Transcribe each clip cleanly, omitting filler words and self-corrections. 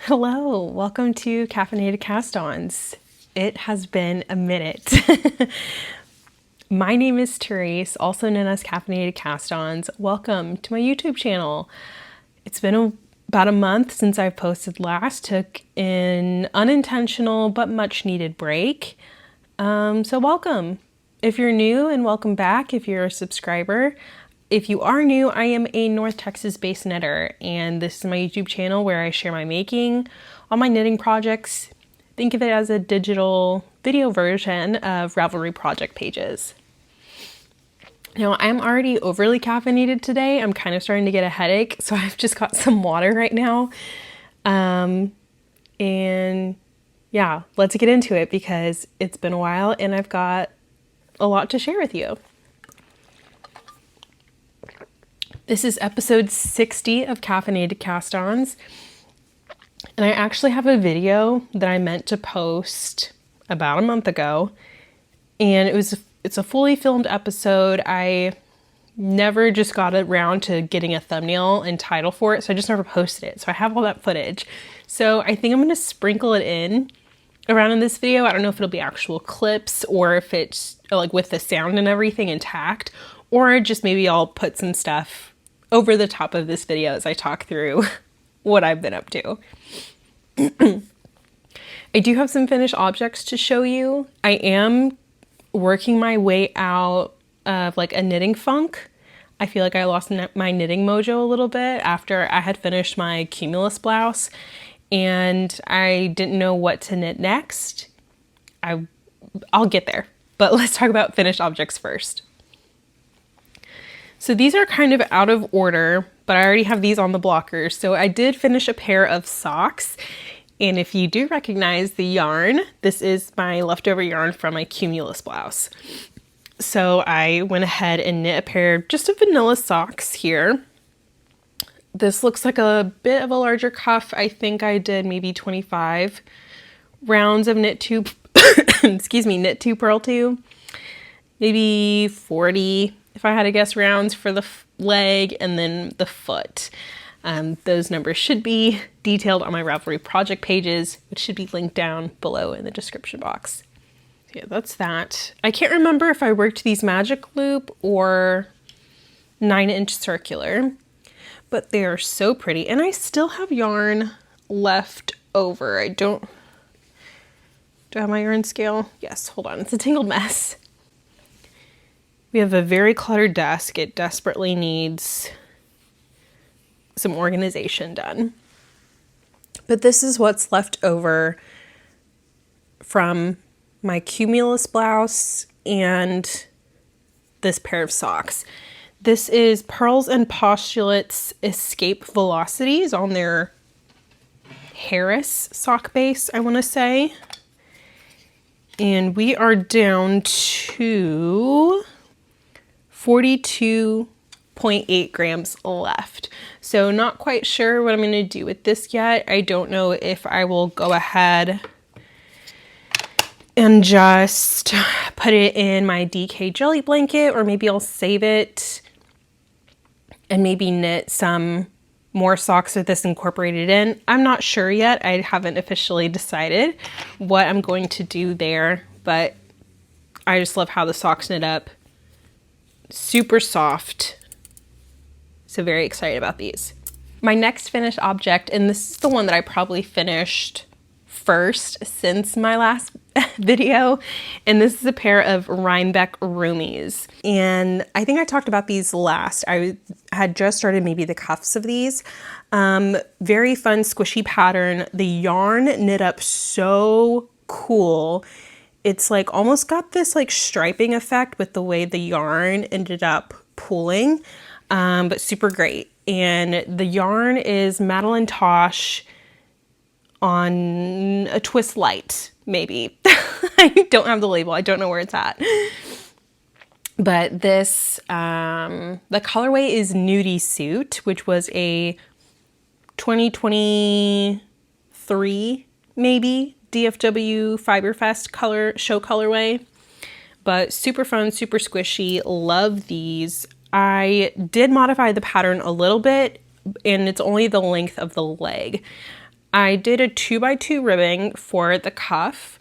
Hello, welcome to Caffeinated Cast-Ons. It has been a minute. My name is Therese, also known as Caffeinated Cast-Ons. Welcome to my YouTube channel. It's been about a month since I've posted last. Took an unintentional but much needed break. So welcome. If you're new, and welcome back if you're a subscriber. If you are new, I am a North Texas based knitter, and this is my YouTube channel where I share my making, all my knitting projects. Think of it as a digital video version of Ravelry project pages. Now, I'm already overly caffeinated today. I'm kind of starting to get a headache, so I've just got some water right now. And yeah, let's get into it because it's been a while and I've got a lot to share with you. This is episode 60 of Caffeinated Cast-Ons, and I actually have a video that I meant to post about a month ago, and it's a fully filmed episode. I never just got around to getting a thumbnail and title for it, so I just never posted it. So I have all that footage. So I think I'm going to sprinkle it in around in this video. I don't know if it'll be actual clips or if it's like with the sound and everything intact, or just maybe I'll put some stuff over the top of this video as I talk through what I've been up to. I do have some finished objects to show you. I am working my way out of like a knitting funk. I feel like I lost my knitting mojo a little bit after I had finished my Cumulus blouse and I didn't know what to knit next. I'll get there, but let's talk about finished objects first. So these are kind of out of order, but I already have these on the blockers. So I did finish a pair of socks. And if you do recognize the yarn, this is my leftover yarn from my Cumulus blouse. So I went ahead and knit a pair just of vanilla socks here. This looks like a bit of a larger cuff. I think I did maybe 25 rounds of knit two, excuse me, knit two, purl two, maybe 40 if I had to guess rounds for the leg and then the foot. Those numbers should be detailed on my Ravelry project pages, which should be linked down below in the description box. So yeah, that's that. I can't remember if I worked these magic loop or 9-inch circular, but they are so pretty. And I still have yarn left over. Do I have my yarn scale? Yes, hold on, it's a tangled mess. We have a very cluttered desk. It desperately needs some organization done. But this is what's left over from my Cumulus blouse and this pair of socks. This is Pearls and Postulates Escape Velocities on their Harris sock base, I want to say. And we are down to 42.8 grams left. So not quite sure what I'm going to do with this yet. I don't know if I will go ahead and just put it in my DK jelly blanket, or maybe I'll save it and maybe knit some more socks with this incorporated in. I'm not sure yet. I haven't officially decided what I'm going to do there, but I just love how the socks knit up. Super soft. So very excited about these. My next finished object, and this is the one that I probably finished first since my last video, and this is a pair of Rhinebeck Roomies. And I think I talked about these last. I had just started maybe the cuffs of these. Very fun squishy pattern. The yarn knit up so cool. It's like almost got this like striping effect with the way the yarn ended up pooling, but super great. And the yarn is Madeline Tosh on a twist light, maybe. I don't have the label. I don't know where it's at. But this, the colorway is Nudie Suit, which was a 2023, maybe, DFW Fiberfest show colorway, but super fun, super squishy. Love these. I did modify the pattern a little bit, and it's only the length of the leg. I did a 2x2 ribbing for the cuff,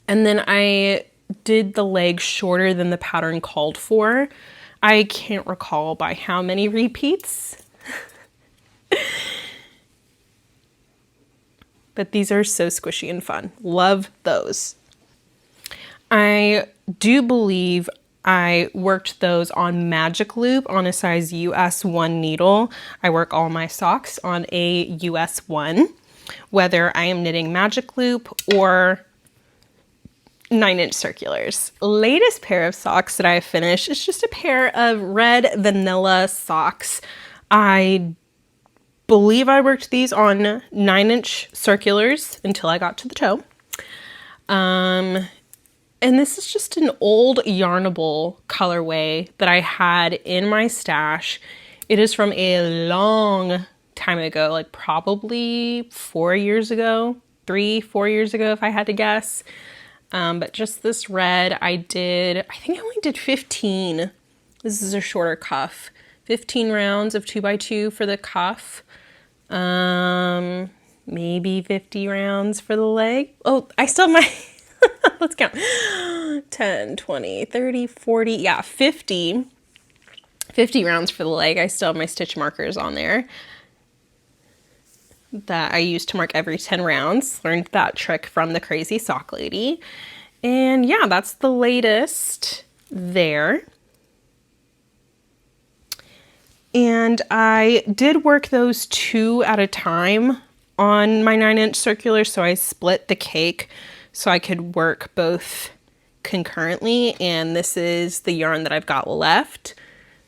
and then I did the leg shorter than the pattern called for. I can't recall by how many repeats, but these are so squishy and fun. Love those. I do believe I worked those on magic loop on a size US 1 needle. I work all my socks on a US 1, whether I am knitting magic loop or 9-inch circulars. Latest pair of socks that I have finished is just a pair of red vanilla socks. I believe I worked these on 9-inch circulars until I got to the toe. And this is just an old Yarnable colorway that I had in my stash. It is from a long time ago, like probably 4 years ago, 3-4 years ago if I had to guess. But just this red, I think I only did 15. This is a shorter cuff. 15 rounds of 2x2 for the cuff. Maybe 50 rounds for the leg. Oh, I still have my... Let's count. 10, 20, 30, 40. Yeah, 50 rounds for the leg. I still have my stitch markers on there that I use to mark every 10 rounds. Learned that trick from the crazy sock lady. And yeah, that's the latest there. And I did work those 2 at a time on my 9-inch circular, so I split the cake so I could work both concurrently, and this is the yarn that I've got left.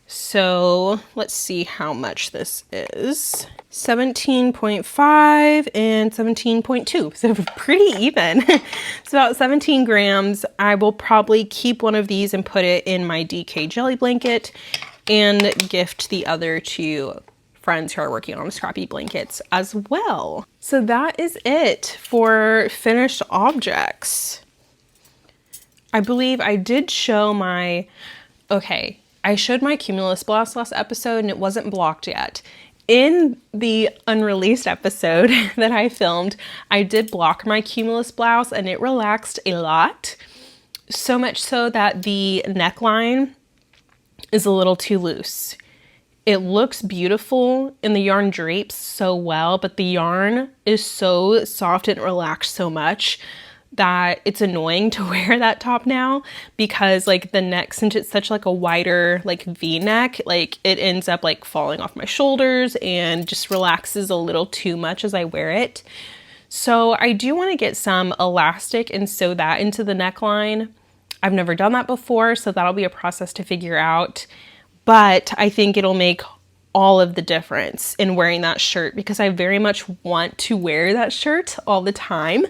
So let's see how much this is. 17.5 and 17.2, so pretty even. It's about 17 grams. I will probably keep one of these and put it in my DK jelly blanket and gift the other to friends who are working on scrappy blankets as well. So that is it for finished objects. I believe I did show I showed my Cumulus blouse last episode and it wasn't blocked yet. In the unreleased episode that I filmed, I did block my Cumulus blouse and it relaxed a lot. So much so that the neckline is a little too loose. It looks beautiful and the yarn drapes so well, but the yarn is so soft and relaxed so much that it's annoying to wear that top now, because like the neck, since it's such like a wider like V-neck, like it ends up like falling off my shoulders and just relaxes a little too much as I wear it. So I do want to get some elastic and sew that into the neckline. I've never done that before, so that'll be a process to figure out. But I think it'll make all of the difference in wearing that shirt, because I very much want to wear that shirt all the time.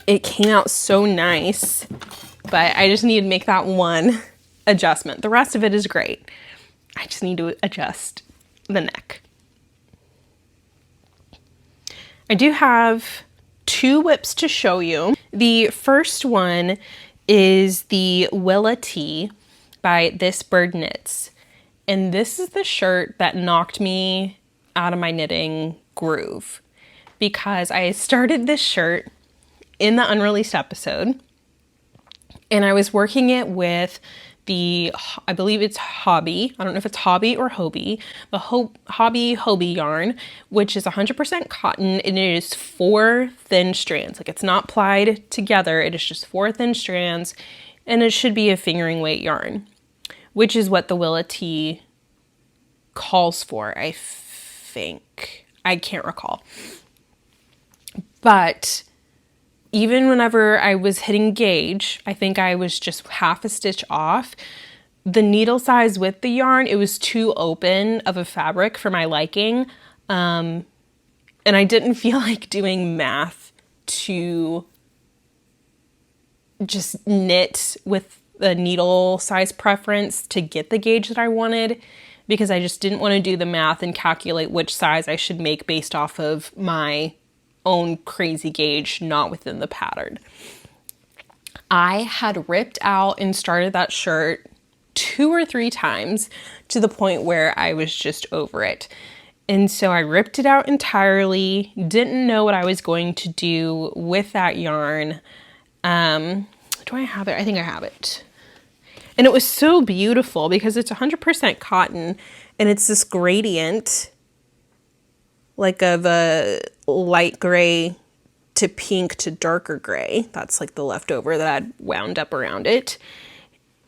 It came out so nice, but I just need to make that one adjustment. The rest of it is great. I just need to adjust the neck. I do have 2 whips to show you. The first one is the Willa Tee by This Bird Knits. And this is the shirt that knocked me out of my knitting groove, because I started this shirt in the unreleased episode and I was working it with the, I believe it's Hobby. I don't know if it's Hobby or Hobie. The Hobby Hobie yarn, which is 100% cotton, and it is 4 thin strands. Like, it's not plied together. It is just 4 thin strands, and it should be a fingering weight yarn, which is what the Willa Tee calls for, I think. I can't recall. But even whenever I was hitting gauge, I think I was just half a stitch off. The needle size with the yarn, it was too open of a fabric for my liking. And I didn't feel like doing math to just knit with the needle size preference to get the gauge that I wanted, because I just didn't want to do the math and calculate which size I should make based off of my own crazy gauge, not within the pattern. I had ripped out and started that shirt 2 or 3 times to the point where I was just over it. And so I ripped it out entirely, didn't know what I was going to do with that yarn. Do I have it? I think I have it. And it was so beautiful because it's 100% cotton and it's this gradient like of a light gray to pink to darker gray. That's like the leftover that I'd wound up around it.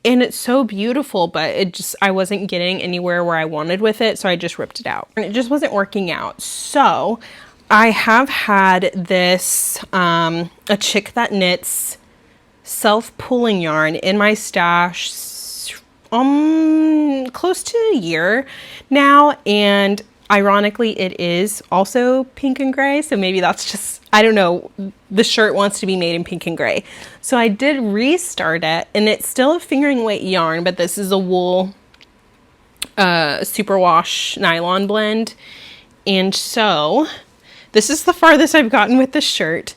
And it's so beautiful, but I wasn't getting anywhere where I wanted with it, so I just ripped it out. And it just wasn't working out. So I have had this, a Chick That Knits self-pulling yarn in my stash close to a year now, and ironically it is also pink and gray, so maybe that's just, I don't know, the shirt wants to be made in pink and gray. So I did restart it, and it's still a fingering weight yarn, but this is a wool superwash nylon blend. And so this is the farthest I've gotten with the shirt.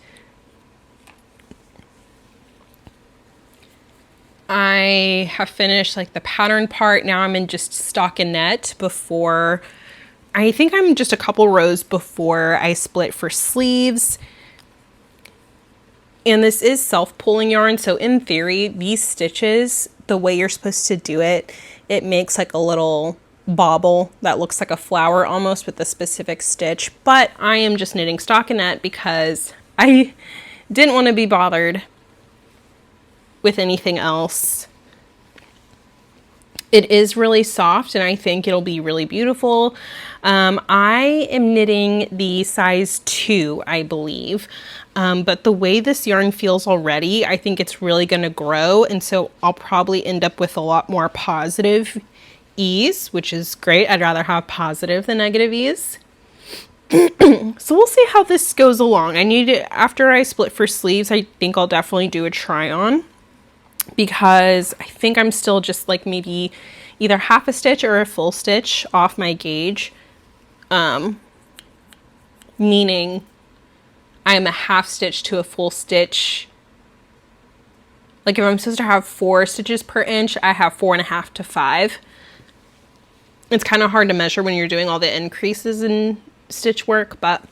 I have finished like the pattern part. Now I'm in just stockinette before, I think I'm just a couple rows before I split for sleeves. And this is self-pulling yarn, so in theory, these stitches, the way you're supposed to do it, it makes like a little bauble that looks like a flower almost with a specific stitch. But I am just knitting stockinette because I didn't want to be bothered with anything else. It is really soft and I think it'll be really beautiful. I am knitting the size 2, I believe. But the way this yarn feels already, I think it's really going to grow. And so I'll probably end up with a lot more positive ease, which is great. I'd rather have positive than negative ease. So we'll see how this goes along. After I split for sleeves, I think I'll definitely do a try on, because I think I'm still just like maybe either half a stitch or a full stitch off my gauge. Meaning I'm a half stitch to a full stitch. Like if I'm supposed to have 4 stitches per inch, I have 4.5 to 5. It's kind of hard to measure when you're doing all the increases in stitch work, but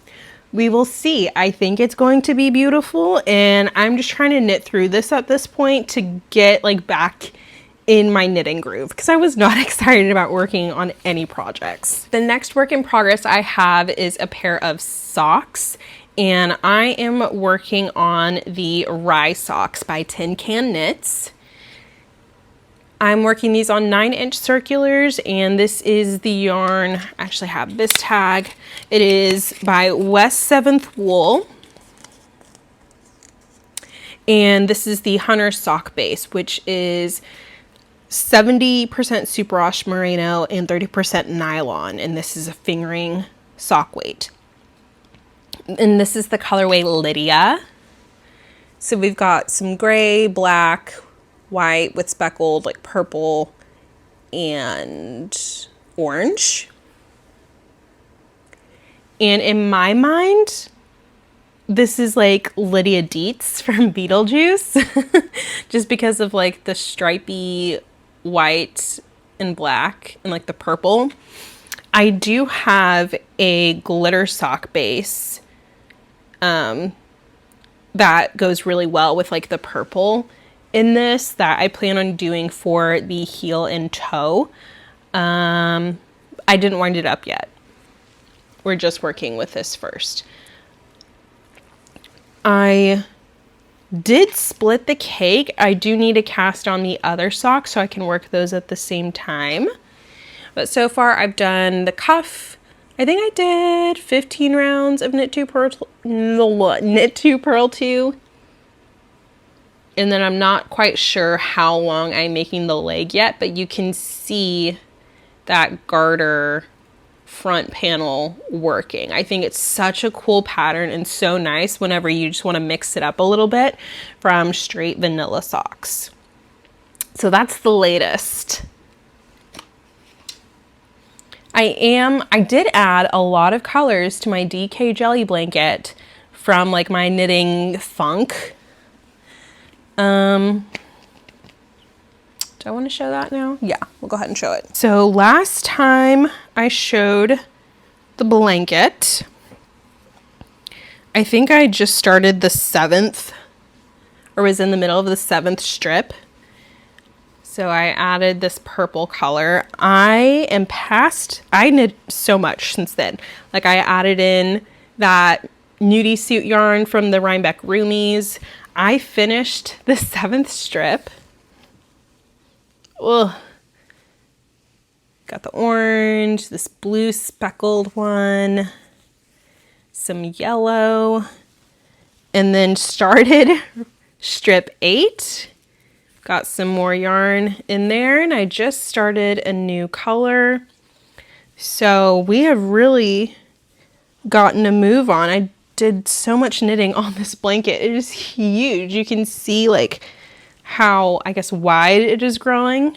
we will see. I think it's going to be beautiful, and I'm just trying to knit through this at this point to get like back in my knitting groove, because I was not excited about working on any projects. The next work in progress I have is a pair of socks, and I am working on the Rye socks by Tin Can Knits. I'm working these on 9-inch circulars, and this is the yarn. I actually have this tag. It is by West 7th Wool. And this is the Hunter sock base, which is 70% superwash merino and 30% nylon. And this is a fingering sock weight. And this is the colorway Lydia. So we've got some gray, black, white with speckled like purple and orange. And in my mind, this is like Lydia Dietz from Beetlejuice, just because of like the stripy white and black and like the purple. I do have a glitter sock base that goes really well with like the purple in this, that I plan on doing for the heel and toe. I didn't wind it up yet. We're just working with this first. I did split the cake. I do need to cast on the other socks so I can work those at the same time. But so far I've done the cuff. I think I did 15 rounds of knit 2 purl 2. And then I'm not quite sure how long I'm making the leg yet, but you can see that garter front panel working. I think it's such a cool pattern and so nice whenever you just want to mix it up a little bit from straight vanilla socks. So that's the latest. I did add a lot of colors to my DK jelly blanket from like my knitting funk. Do I want to show that now? Yeah, we'll go ahead and show it. So last time I showed the blanket. I think I just started the 7th, or was in the middle of the 7th strip. So I added this purple color. I knit so much since then. Like, I added in that nudie suit yarn from the Rhinebeck Roomies. I finished the 7th strip. Ugh. Got the orange, this blue speckled one, some yellow, and then started strip 8. Got some more yarn in there, and I just started a new color. So we have really gotten a move on. I did so much knitting on this blanket. It is huge. You can see like how, I guess, wide it is growing.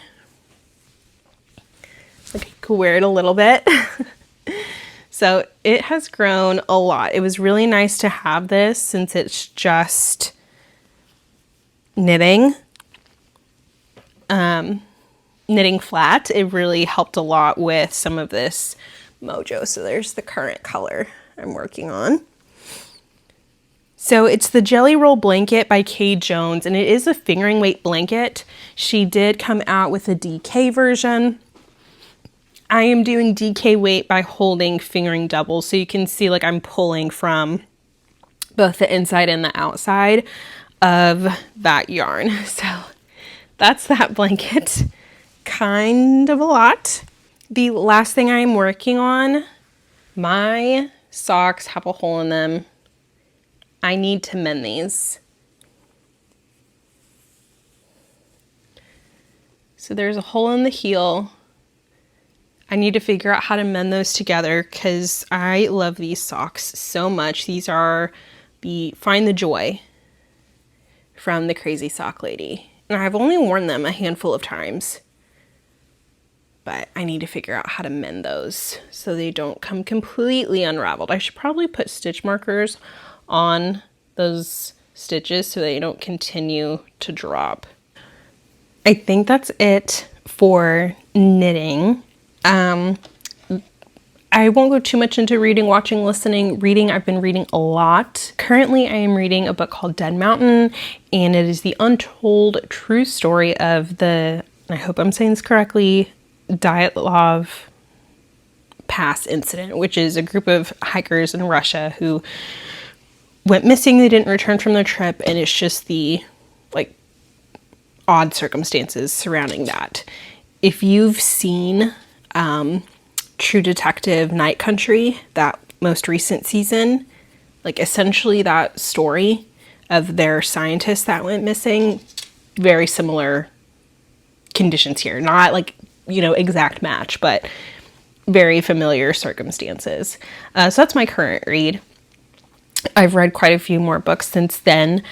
Like, I could wear it a little bit. So it has grown a lot. It was really nice to have this since it's just knitting. Knitting flat. It really helped a lot with some of this Mojo. So there's the current color I'm working on. So it's the Jelly Roll Blanket by Kay Jones, and it is a fingering weight blanket. She did come out with a DK version. I am doing DK weight by holding fingering double, so you can see like I'm pulling from both the inside and the outside of that yarn. So that's that blanket. Kind of a lot. The last thing I'm working on, my socks have a hole in them. I need to mend these. So there's a hole in the heel. I need to figure out how to mend those together because I love these socks so much. These are the Find the Joy from the Crazy Sock Lady. And I've only worn them a handful of times, but I need to figure out how to mend those so they don't come completely unraveled. I should probably put stitch markers on those stitches so they don't continue to drop. I think that's it for knitting. I won't go too much into reading, watching, listening. Reading, I've been reading a lot. Currently, I am reading a book called Dead Mountain, and it is the untold true story of the, I hope I'm saying this correctly, Dyatlov Pass incident, which is a group of hikers in Russia who went missing. They didn't return from their trip, and it's just the like odd circumstances surrounding that. If you've seen True Detective Night Country, that most recent season, like essentially that story of their scientists that went missing, very similar conditions here. Not like, you know, exact match, but very familiar circumstances. So that's my current read. I've read quite a few more books since then.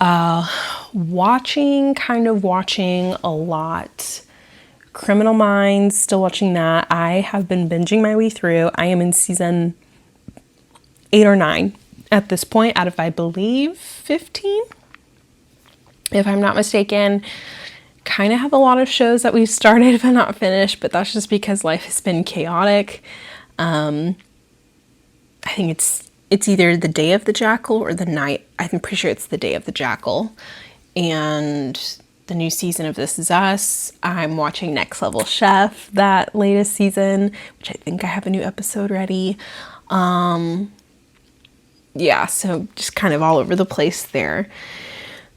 Watching a lot. Criminal Minds, still watching that. I have been binging my way through. I am in season 8 or 9 at this point out of, I believe, 15, if I'm not mistaken. Kind of have a lot of shows that we've started but not finished, but that's just because life has been chaotic. I think it's either the day of the Jackal or the night. I'm pretty sure it's the day of the Jackal. And the new season of This Is Us. I'm watching Next Level Chef, that latest season, which I think I have a new episode ready. Yeah, so just kind of all over the place there.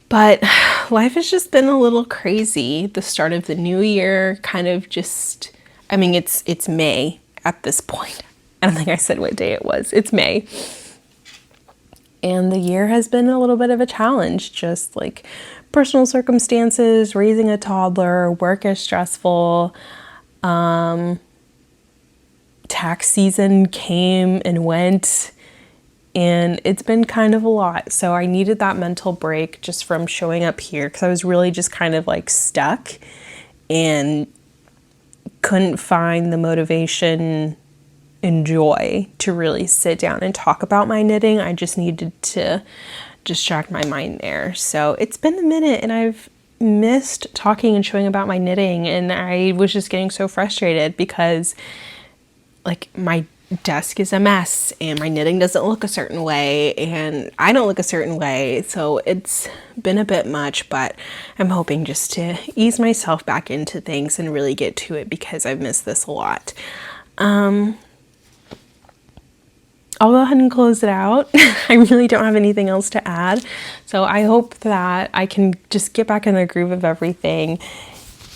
But life has just been a little crazy. The start of the new year kind of just, I mean, it's May at this point. I don't think I said what day it was. It's May. And the year has been a little bit of a challenge, just like personal circumstances, raising a toddler, work is stressful. Tax season came and went, and it's been kind of a lot. So I needed that mental break just from showing up here because I was really just kind of like stuck and couldn't find the motivation and joy to really sit down and talk about my knitting. I just needed to distract my mind there. So it's been a minute and I've missed talking and showing about my knitting, and I was just getting so frustrated because like my desk is a mess and my knitting doesn't look a certain way and I don't look a certain way. So it's been a bit much, but I'm hoping just to ease myself back into things and really get to it because I've missed this a lot. I'll go ahead and close it out. I really don't have anything else to add. So I hope that I can just get back in the groove of everything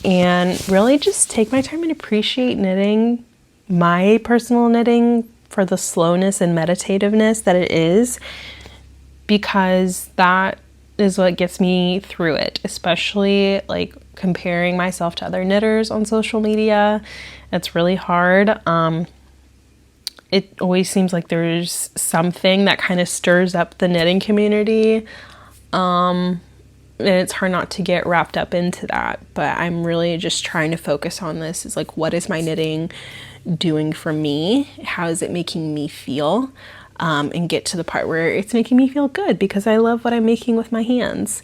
and really just take my time and appreciate knitting, my personal knitting, for the slowness and meditativeness that it is, because that is what gets me through it, especially like comparing myself to other knitters on social media. It's really hard. It always seems like there's something that kind of stirs up the knitting community. And it's hard not to get wrapped up into that, but I'm really just trying to focus on this. Is like, what is my knitting doing for me? How is it making me feel? And get to the part where it's making me feel good because I love what I'm making with my hands.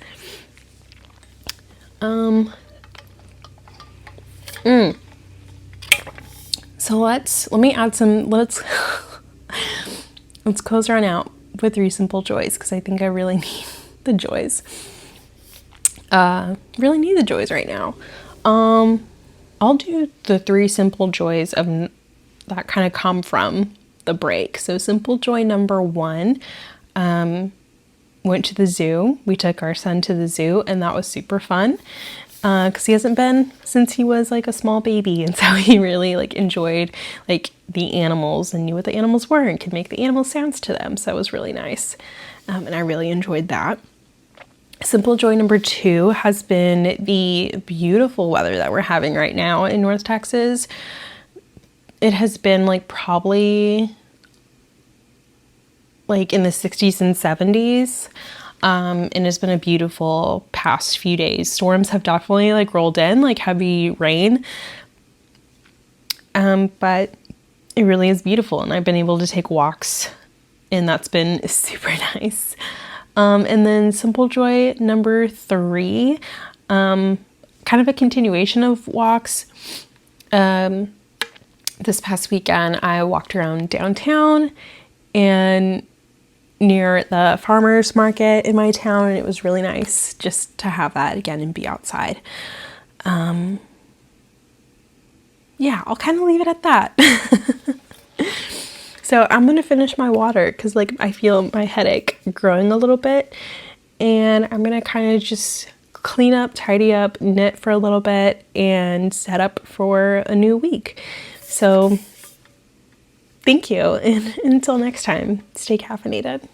So let me add some, let's close her on out with 3 simple joys because I think I really need the joys. Really need the joys right now. I'll do the 3 simple joys of that kind of come from the break. So simple joy number 1, went to the zoo. We took our son to the zoo and that was super fun. Because he hasn't been since he was like a small baby, and so he really like enjoyed like the animals and knew what the animals were and could make the animal sounds to them. So it was really nice, and I really enjoyed that. Simple joy number 2 has been the beautiful weather that we're having right now in North Texas. It has been like probably like in the 60s and 70s. And it's been a beautiful past few days. Storms have definitely like rolled in, like heavy rain. But it really is beautiful and I've been able to take walks and that's been super nice. And then simple joy number 3, kind of a continuation of walks. This past weekend I walked around downtown and near the farmers market in my town, and it was really nice just to have that again and be outside. Yeah, I'll kind of leave it at that. So I'm gonna finish my water because like I feel my headache growing a little bit, and I'm gonna kind of just clean up, tidy up, knit for a little bit, and set up for a new week. So thank you, and until next time, stay caffeinated.